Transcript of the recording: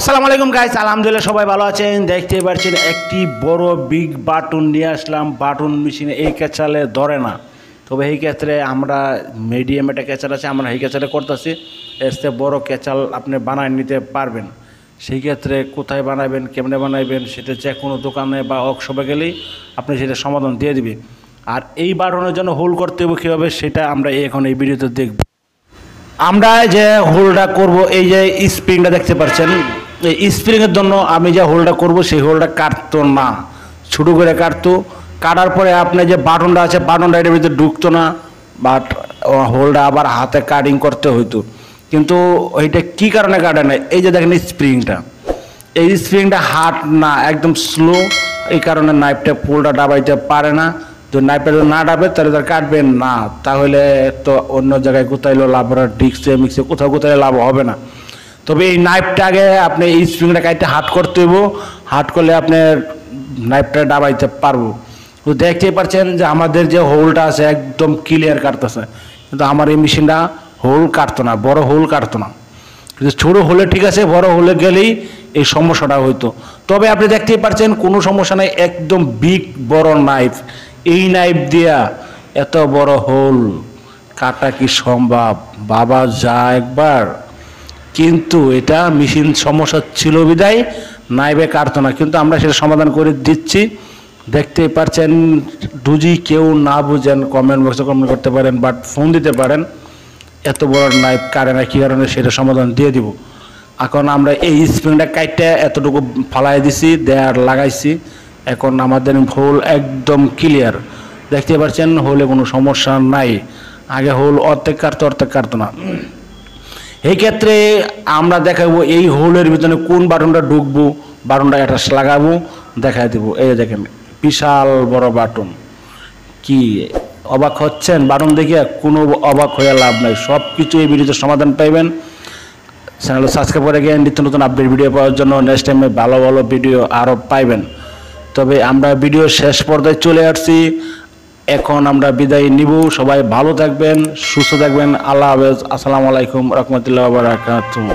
আসসালামু আলাইকুম গাইস, আলহামদুলিল্লাহ সবাই ভালো আছেন। দেখতেই পাচ্ছেন একটি বড় বিগ বাটন নিয়ে আসলাম। বাটন মেশিনে এই ক্যাচালে ধরে না, তবে এই ক্ষেত্রে আমরা মিডিয়াম একটা ক্যাচাল আছে, আমরা এই ক্যাচালে করতেছি। এর চেয়ে বড় ক্যাচাল আপনি বানায় নিতে পারবেন। সেই ক্ষেত্রে কোথায় বানাবেন, কেমনে বানাবেন, সেটা যে কোনো দোকানে বা ওয়ার্কশপে গেলেই আপনি সেটা সমাধান দিয়ে দিবে। আর এই বাটনের জন্য হোল করতে হবে কীভাবে, সেটা আমরা এখন এই ভিডিওতে দেখব। আমরা যে হোলটা করব, এই যে স্প্রিংটা দেখতে পাচ্ছেন, এই স্প্রিংয়ের জন্য আমি যে হোলটা করব সেই হোলটা কাটতো না, ছোটো করে কাটতো। কাটার পরে আপনার যে বাটনটা আছে, বাটনটা এটার ভিতরে ঢুকতো না, বাট হোলটা আবার হাতে কাটিং করতে হইতো। কিন্তু ওইটা কী কারণে কাটে না, এই যে দেখেন স্প্রিংটা, এই স্প্রিংটা হার্ড না, একদম স্লো। এই কারণে নাইফটা পোলটা ডাবাইতে পারে না। তো নাইফটা যদি না ডাবে তাহলে তার কাটবেন না, তাহলে তো অন্য জায়গায় কোথাইলেও লাভ হবে, ডিস্কে মিক্সে কোথাও কোথায় লাভ হবে না। তবে এই নাইফটা আগে আপনি এই স্প্রিংটা কাটতে হার্ড করতে হইব, হার্ড করলে আপনি নাইফটা ডাবাইতে পারবো। তো দেখতেই পাচ্ছেন যে আমাদের যে হোলটা আছে একদম ক্লিয়ার কাটতেছে, কিন্তু আমার এই মেশিনটা হোল কাটতো না, বড় হোল কাটতো না। কিন্তু ছোটো হলে ঠিক আছে, বড় হলে গেলেই এই সমস্যাটা হইতো। তবে আপনি দেখতেই পাচ্ছেন কোনো সমস্যা নেই, একদম বিগ বড় নাইফ, এই নাইফ দিয়া এত বড় হোল কাটা কি সম্ভব? বাবা যা একবার। কিন্তু এটা মেশিন সমস্যা ছিল বিদায় নাইফে কাটতো না, কিন্তু আমরা সেটা সমাধান করে দিচ্ছি। দেখতেই পাচ্ছেন, যদি কেউ না বুঝেন কমেন্ট বক্সে কমেন্ট করতে পারেন, বাট ফোন দিতে পারেন। এত বড় নাইফ কাটে না কী কারণে, সেটা সমাধান দিয়ে দিব। এখন আমরা এই স্প্রিংটা কাটতে এতটুকু ফালাই দিছি, দেয়ার লাগাইছি। এখন আমাদের হোল একদম ক্লিয়ার, দেখতে পাচ্ছেন হোলে কোনো সমস্যা নাই। আগে হোল অর্ধেক কাটতো না। এই ক্ষেত্রে আমরা দেখাবো এই হোলের ভিতরে কোন বাটনটা ঢুকবো, বাটনটা অ্যাটাচ লাগাবো, দেখাই দেবো। এই দেখেন বিশাল বড় বাটন। কি অবাক হচ্ছেন বাটন দেখে? কোনো অবাক হয়ে লাভ নাই, সব কিছু এই ভিডিওতে সমাধান পাইবেন। চ্যানেল সাবস্ক্রাইব করে গিয়ে নিত্য নতুন আপডেট ভিডিও পাওয়ার জন্য নেক্সট টাইমে ভালো ভালো ভিডিও আরও পাইবেন। তবে আমরা ভিডিও শেষ পর্যায়ে চলে আসছি, এখন আমরা বিদায় নিব। সবাই ভালো থাকবেন, সুস্থ থাকবেন। আল্লাহ হাফেজ। আসসালামু আলাইকুম রহমতুল্লাহ ওয়া বারাকাতুহু।